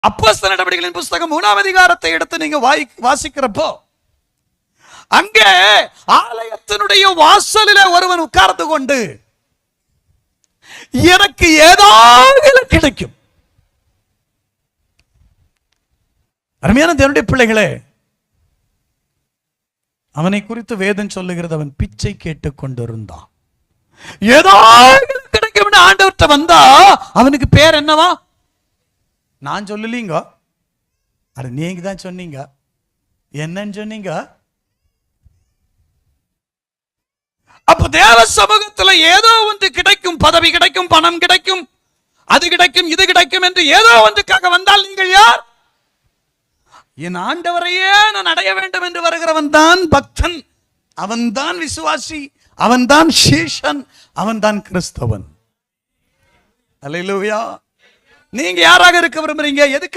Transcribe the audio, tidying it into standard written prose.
அப்போஸ்தலர் நடவடிக்கைகளின் புஸ்தகம் 3ஆம் அதிகாரத்தை எடுத்து நீங்க வாசிக்கிறப்போ அங்கே ஆலயத்தினுடைய வாசலிலே ஒருவன் உட்கார்ந்து கொண்டு எனக்கு ஏதாவது கிடைக்கும். அருமையான தேவனுடைய பிள்ளைகளே, அவனை குறித்து வேதம் சொல்லுகிறது, அவன் பிச்சை கேட்டுக் கொண்டிருந்தான். ஏதாவது கிடைக்கும் ஆண்டவர்கிட்ட வந்தா அவனுக்கு பேர் என்னவா? நான் சொல்லலீங்க, அது நீங்க தான் சொன்னீங்க. என்னன்னு சொன்னீங்க? அப்ப தேவ சமூகத்தில் ஏதோ ஒன்று கிடைக்கும், பதவி கிடைக்கும், பணம் கிடைக்கும், அது கிடைக்கும், இது கிடைக்கும் என்று ஏதோ ஒன்றுக்காக வந்தால் நீங்கள் யார்? என் ஆண்டவரையே நான் அடைய வேண்டும் என்று வருகிறவன் தான் பக்தன், அவன் தான் விசுவாசி, அவன் தான் சீஷன், அவன் தான் கிறிஸ்தவன். அல்லேலூயா. நீங்க யாராக இருக்க விரும்புறீங்க? எதுக்கு